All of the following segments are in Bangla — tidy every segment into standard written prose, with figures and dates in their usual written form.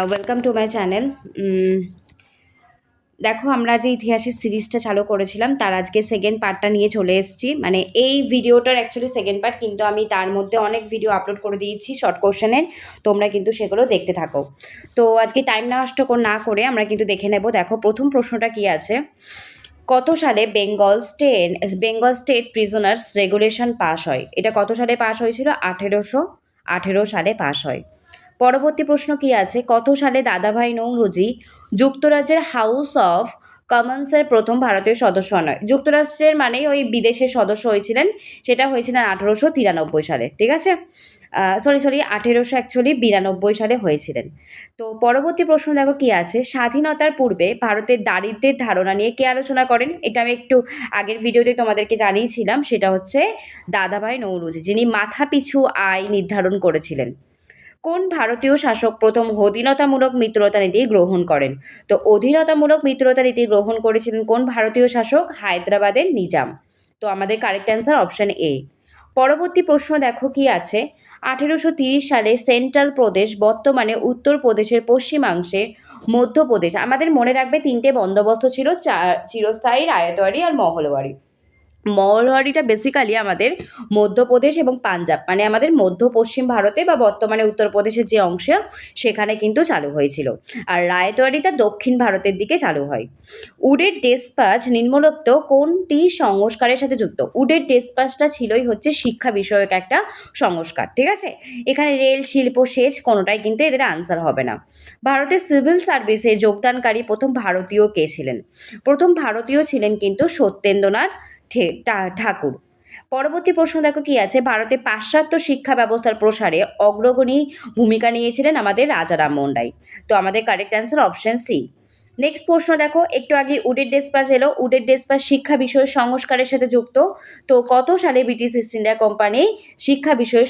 Welcome to my channel. দেখো, আমরা যে ইতিহাসের সিরিজটা চালু করেছিলাম তার আজকে সেকেন্ড পার্টটা নিয়ে চলে এসেছি। মানে এই ভিডিওটার অ্যাকচুয়ালি সেকেন্ড পার্ট, কিন্তু আমি তার মধ্যে অনেক ভিডিও আপলোড করে দিয়েছি শর্ট কোশ্চেনের। তোমরা কিন্তু সেগুলো দেখতে থাকো। তো আজকে টাইম নষ্ট না করে আমরা কিন্তু দেখে নেব। দেখো, প্রথম প্রশ্নটা কি আছে, কত সালে Bengal state prisoners regulation pass হয়? এটা কত সালে পাস হয়েছিল? 1818 সালে পাস হয়। পরবর্তী প্রশ্ন কি আছে, কত সালে দাদাভাই নৌরোজি যুক্তরাজ্যের হাউস অফ কমন্সের প্রথম ভারতীয় সদস্য হন? যুক্তরাষ্ট্রের মানেই ওই বিদেশের সদস্য হয়েছিলেন, সেটা হয়েছিলেন 1893 সালে। ঠিক আছে, সরি 1892 সালে হয়েছিলেন। তো পরবর্তী প্রশ্ন দেখো কি আছে, স্বাধীনতার পূর্বে ভারতের দারিদ্র্যের ধারণা নিয়ে কে আলোচনা করেন? এটা আমি একটু আগের ভিডিওতে তোমাদেরকে জানিয়েছিলাম। সেটা হচ্ছে দাদাভাই নৌরোজি, যিনি মাথাপিছু আয় নির্ধারণ করেছিলেন। কোন ভারতীয় শাসক প্রথম অধীনতামূলক মিত্রতা নীতি গ্রহণ করেন? তো অধীনতামূলক মিত্রতা নীতি গ্রহণ করেছিলেন কোন ভারতীয় শাসক? হায়দ্রাবাদের নিজাম। তো আমাদের কারেক্ট অ্যান্সার অপশন এ। পরবর্তী প্রশ্ন দেখো কি আছে, 1830 সালে সেন্ট্রাল প্রদেশ বর্তমানে উত্তরপ্রদেশের পশ্চিমাংশে মধ্যপ্রদেশ। আমাদের মনে রাখবে তিনটে বন্দোবস্ত ছিল, চিরস্থায়ী, রায়তওয়ারি আর মহলওয়ারি। মহলওয়ারিটা বেসিক্যালি আমাদের মধ্যপ্রদেশ এবং পাঞ্জাব, মানে আমাদের মধ্য পশ্চিম ভারতে বা বর্তমানে উত্তরপ্রদেশের যে অংশ সেখানে কিন্তু চালু হয়েছিল। আর রায়তওয়ারিটা দক্ষিণ ভারতের দিকে চালু হয়। উডের ডেসপাচ নিম্নোক্ত কোনটি সংস্কারের সাথে যুক্ত? উডের ডেসপাচটা ছিলই হচ্ছে শিক্ষা বিষয়ক একটা সংস্কার। ঠিক আছে, এখানে রেল, শিল্প, সেচ কোনোটাই কিন্তু এদের আনসার হবে না। ভারতের সিভিল সার্ভিসে যোগদানকারী প্রথম ভারতীয় কে ছিলেন? প্রথম ভারতীয় ছিলেন কিন্তু সত্যেন্দ্রনাথ ঠাকুর। পরবর্তী প্রশ্ন দেখো কি আছে, ভারতে পাশ্চাত্য শিক্ষা ব্যবস্থার প্রসারে অগ্রগণী ভূমিকা নিয়েছিলেন আমাদের রাজা রামমোহন রায়। তো আমাদের correct answer option C. Next প্রশ্ন দেখো, একটু আগে উডের ডেসপাচ এলো, উডের ডেসপাচ শিক্ষা বিষয়ের সংস্কারের সাথে যুক্ত। তো কত সালে ব্রিটিশ ইস্ট ইন্ডিয়া কোম্পানি শিক্ষা বিষয়ে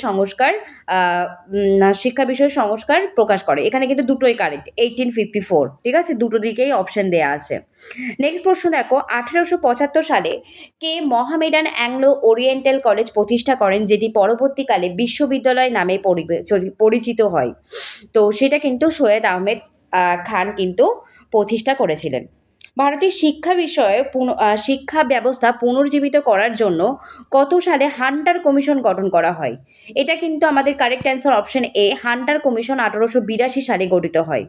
সংস্কার প্রকাশ করে? এখানে কিন্তু দুটোই কারেক্ট, 1854। ঠিক আছে, দুটো দিকেই অপশন দেওয়া আছে। নেক্সট প্রশ্ন দেখো, 1875 সালে কে মহামেডান অ্যাংলো ওরিয়েন্টাল কলেজ প্রতিষ্ঠা করেন, যেটি পরবর্তীকালে বিশ্ববিদ্যালয় নামে পরিচিত হয়? তো সেটা কিন্তু সৈয়দ আহমেদ খান কিন্তু প্রতিষ্ঠা করেছিলেন। ভারতের শিক্ষা ব্যবস্থা পুনর্জীবিত করার জন্য কত সালে হান্টার কমিশন গঠন করা হয়? এটা কিন্তু আমাদের correct answer option A. Hunter commission 1882 সালে গঠিত হয়।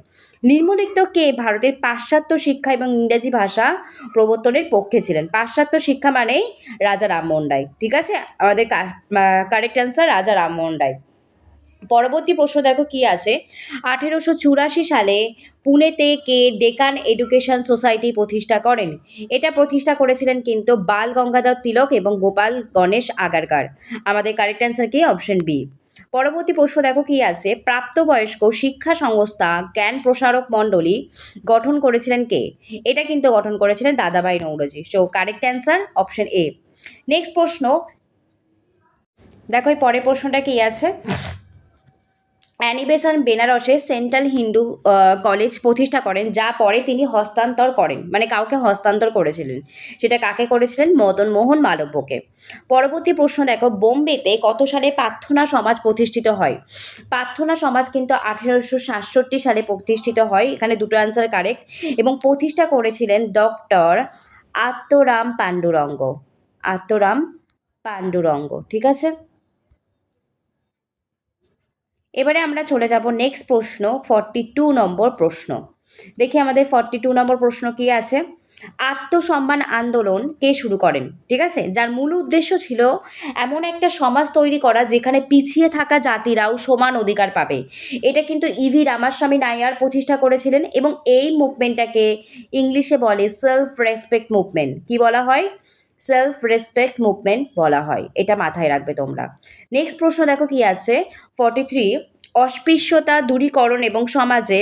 নিম্নলিখিত কে ভারতের পাশ্চাত্য শিক্ষা এবং ইংরেজি ভাষা প্রবর্তনের পক্ষে ছিলেন? পাশ্চাত্য শিক্ষা মানেই রাজা রামমোহন রায়। ঠিক আছে, আমাদের কারেক্ট অ্যান্সার রাজা রামমোহন রায়। পরবর্তী প্রশ্ন দেখো কি আছে, 1884 সালে পুনেতে কে ডেকান এডুকেশন সোসাইটি প্রতিষ্ঠা করেন? এটা প্রতিষ্ঠা করেছিলেন কিন্তু বাল গঙ্গাধর তিলক এবং গোপাল গণেশ আগারকার। আমাদের কারেক্ট অ্যান্সার কি? Option B. পরবর্তী প্রশ্ন দেখো কি আছে, প্রাপ্তবয়স্ক শিক্ষা সংস্থা জ্ঞান প্রসারক মণ্ডলী গঠন করেছিলেন কে? এটা কিন্তু গঠন করেছিলেন দাদাভাই Naoroji. So correct answer option A. Next প্রশ্ন দেখো, এই পরের প্রশ্নটা কি আছে, অ্যানি বেনারসে সেন্ট্রাল হিন্দু কলেজ প্রতিষ্ঠা করেন, যা পরে তিনি হস্তান্তর করেন, মানে কাউকে হস্তান্তর করেছিলেন। সেটা কাকে করেছিলেন? মদন মোহন মালব্যকে। পরবর্তী প্রশ্ন দেখো, বোম্বেতে কত সালে প্রার্থনা সমাজ প্রতিষ্ঠিত হয়? প্রার্থনা সমাজ কিন্তু 1867 সালে প্রতিষ্ঠিত হয়। এখানে দুটো অ্যান্সার কারেক্ট, এবং প্রতিষ্ঠা করেছিলেন ডক্টর আত্মরাম পাণ্ডুরঙ্গ। ঠিক আছে, এবারে আমরা চলে যাব নেক্সট প্রশ্ন, 42 নম্বর প্রশ্ন। দেখি আমাদের 42 নম্বর প্রশ্ন কি আছে, আত্মসম্মান আন্দোলন কে শুরু করেন? ঠিক আছে, যার মূল উদ্দেশ্য ছিল এমন একটা সমাজ তৈরি করা যেখানে পিছিয়ে থাকা জাতিরাও সমান অধিকার পাবে। এটা কিন্তু ইভি রামাস্বামী নায়ার প্রতিষ্ঠা করেছিলেন, এবং এই মুভমেন্টটাকে ইংলিশে বলে সেলফ রেসপেক্ট মুভমেন্ট। কি বলা হয়? সেলফ রেসপেক্ট মুভমেন্ট বলা হয়। এটা মাথায় রাখবে তোমরা। নেক্সট প্রশ্ন দেখো কি আছে, 43, অস্পৃশ্যতা দূরীকরণ এবং সমাজে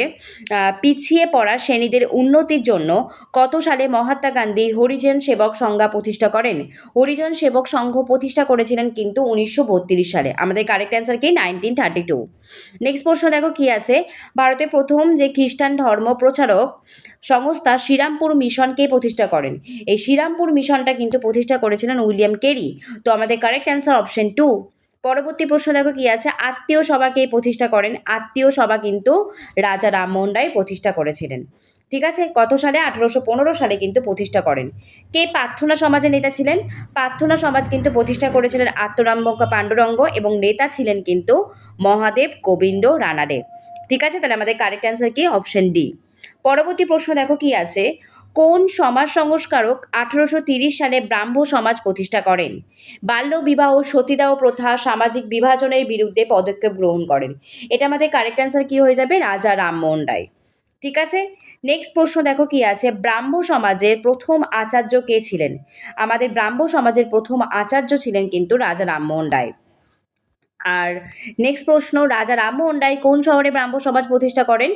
পিছিয়ে পড়া শ্রেণীদের উন্নতির জন্য কত সালে মহাত্মা গান্ধী হরিজন সেবক সংঘ প্রতিষ্ঠা করেন? হরিজন সেবক সংঘ প্রতিষ্ঠা করেছিলেন কিন্তু 1932 সালে। আমাদের কারেক্ট অ্যান্সার কি? 1932। নেক্সট প্রশ্ন দেখো কি আছে, ভারতের প্রথম যে খ্রিস্টান ধর্ম প্রচারক সংস্থা শ্রীরামপুর মিশনকে প্রতিষ্ঠা করেন? এই শ্রীরামপুর মিশনটা কিন্তু প্রতিষ্ঠা করেছিলেন উইলিয়াম কেরি। তো আমাদের কারেক্ট অ্যান্সার অপশন 2। পরবর্তী প্রশ্ন দেখো কি আছে, আত্মীয় সভা কে প্রতিষ্ঠা করেন? আত্মীয় সভা কিন্তু রাজা রামমোহন রায় প্রতিষ্ঠা করেছিলেন। ঠিক আছে, কত সালে? 1815 সালে কিন্তু প্রতিষ্ঠা করেন। কে প্রার্থনা সমাজের নেতা ছিলেন? প্রার্থনা সমাজ কিন্তু প্রতিষ্ঠা করেছিলেন আত্মরাম পাণ্ডুরঙ্গ এবং নেতা ছিলেন কিন্তু মহাদেব গোবিন্দ রানাডে। ঠিক আছে, তাহলে আমাদের কারেক্ট অ্যান্সার কি? Option D. পরবর্তী প্রশ্ন দেখো কি আছে, কোন সমাজ সংস্কারক 1830 সালে ব্রাহ্ম সমাজ প্রতিষ্ঠা করেন? বাল্য বিবাহ, সতীদাহ প্রথা, সামাজিক বিভাজনের বিরুদ্ধে পদক্ষেপ গ্রহণ করেন। এটা আমাদের কারেক্ট অ্যান্সার কি হয়ে যাবে? রাজা রামমোহন রায়। ঠিক আছে, নেক্সট প্রশ্ন দেখো কি আছে, ব্রাহ্ম সমাজের প্রথম আচার্য কে ছিলেন? আমাদের ব্রাহ্ম সমাজের প্রথম আচার্য ছিলেন কিন্তু রাজা রামমোহন রায়। আর নেক্সট প্রশ্ন, রাজা রামমোহন রায় কোন শহরে ব্রাহ্ম সমাজ প্রতিষ্ঠা করেন?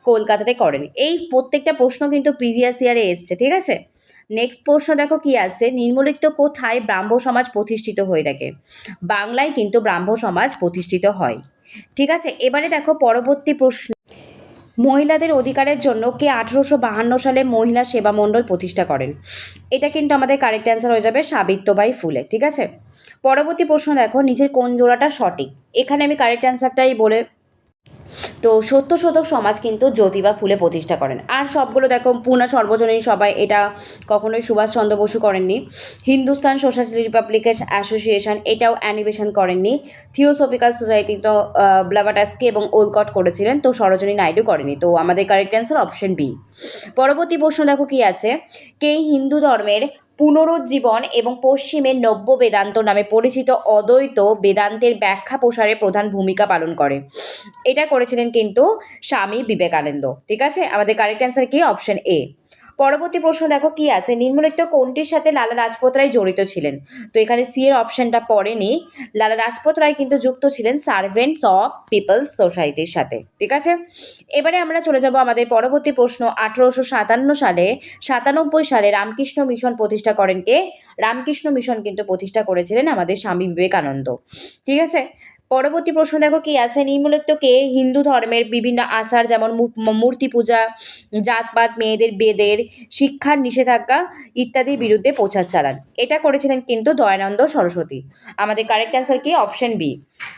কলকাতাতে করেন। এই প্রত্যেকটা প্রশ্ন কিন্তু প্রিভিয়াস ইয়ারে এসছে। ঠিক আছে, নেক্সট প্রশ্ন দেখো কি আছে, নিম্নলিখিত কোথায় ব্রাহ্ম সমাজ প্রতিষ্ঠিত হয়ে থাকে? বাংলায় কিন্তু ব্রাহ্ম সমাজ প্রতিষ্ঠিত হয়। ঠিক আছে, এবারে দেখো পরবর্তী প্রশ্ন, মহিলাদের অধিকারের জন্য কে 1852 সালে মহিলা সেবা মণ্ডল প্রতিষ্ঠা করেন? এটা কিন্তু আমাদের কারেক্ট অ্যান্সার হয়ে যাবে সাবিত্রবাই ফুলে। ঠিক আছে, পরবর্তী প্রশ্ন দেখো, নিচের কোন জোড়াটা সঠিক? এখানে আমি কারেক্ট অ্যান্সারটাই বলে, তো সত্যশোধক সমাজ কিন্তু জ্যোতিবা ফুলে প্রতিষ্ঠা করেন। আর সবগুলো দেখো, পুনা সর্বজনীন সভায় এটা কখনোই সুভাষচন্দ্র বসু করেননি। হিন্দুস্তান সোশ্যাল রিপাবলিকের অ্যাসোসিয়েশন এটাও অ্যানিমেশন করেননি। থিওসফিক্যাল সোসাইটি তো ব্লাভাটাস্কি এবং ওলকট করেছিলেন, তো সরোজিনী নাইডু করেনি। তো আমাদের কারেক্ট অ্যান্সার অপশন বি। পরবর্তী প্রশ্ন দেখো কি আছে, কে হিন্দু ধর্মের পুনরুজ্জীবন এবং পশ্চিমের নব্য বেদান্ত নামে পরিচিত অদ্বৈত বেদান্তের ব্যাখ্যা প্রসারে প্রধান ভূমিকা পালন করে? এটা করেছিলেন কিন্তু স্বামী বিবেকানন্দ। ঠিক আছে, আমাদের কারেক্ট অ্যান্সার কি? Option A. পরবর্তী প্রশ্ন দেখো কি আছে, নিম্নলিখিত কোনটির সাথে লালা লাজপত রায় জড়িত ছিলেন? তো এখানে সি এর অপশনটা পড়েনি। লালা লাজপত রায় কিন্তু যুক্ত ছিলেন সার্ভেন্টস অফ পিপলস সোসাইটির সাথে। ঠিক আছে, এবারে আমরা চলে যাব আমাদের পরবর্তী প্রশ্ন, 1897 সালে রামকৃষ্ণ মিশন প্রতিষ্ঠা করেন কে? রামকৃষ্ণ মিশন কিন্তু প্রতিষ্ঠা করেছিলেন আমাদের স্বামী বিবেকানন্দ। ঠিক আছে, পরবর্তী প্রশ্ন দেখো কি আছে, নিম্নলিখিত কে হিন্দু ধর্মের বিভিন্ন আচার যেমন মূর্তি পূজা, জাতপাত, মেয়েদের বেদের শিক্ষার নিষেধাজ্ঞা ইত্যাদির বিরুদ্ধে প্রচার চালান? এটা করেছিলেন কিন্তু দয়ানন্দ সরস্বতী। আমাদের কারেক্ট অ্যান্সার কি? Option B.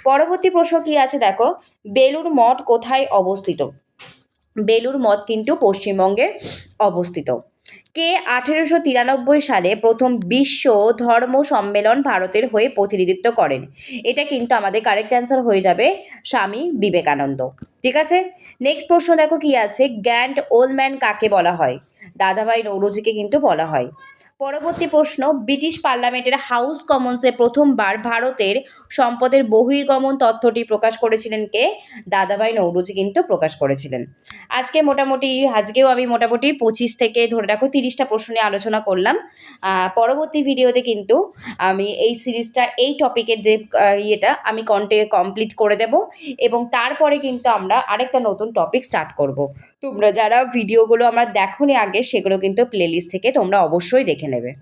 পরবর্তী প্রশ্ন কি আছে দেখো, বেলুড় মঠ কোথায় অবস্থিত? বেলুড় মঠ কিন্তু পশ্চিমবঙ্গে অবস্থিত। কে 1893 সালে প্রথম বিশ্ব ধর্ম সম্মেলন ভারতের হয়ে প্রতিনিধিত্ব করেন? এটা কিন্তু আমাদের কারেক্ট অ্যান্সার হয়ে যাবে স্বামী বিবেকানন্দ। ঠিক আছে, নেক্সট প্রশ্ন দেখো কি আছে, গ্র্যান্ড ওল্ড ম্যান কাকে বলা হয়? দাদাভাই নৌরোজিকে কিন্তু বলা হয়। পরবর্তী প্রশ্ন, ব্রিটিশ পার্লামেন্টের হাউস কমন্সে প্রথমবার ভারতের সম্পদের বহির্গমন তথ্যটি প্রকাশ করেছিলেন কে? দাদাভাই নৌরোজি কিন্তু প্রকাশ করেছিলেন। আজকেও আমি মোটামুটি 25 থেকে ধরে রাখো 30টা প্রশ্ন নিয়ে আলোচনা করলাম। পরবর্তী ভিডিওতে কিন্তু আমি এই সিরিজটা, এই টপিকের যে আমি কমপ্লিট করে দেব এবং তারপরে কিন্তু আমরা আরেকটা নতুন টপিক স্টার্ট করব। তোমরা যারা ভিডিওগুলো আমার দেখোনি আগে, সেগুলো কিন্তু প্লেলিস্ট থেকে তোমরা অবশ্যই দেখে নেবে।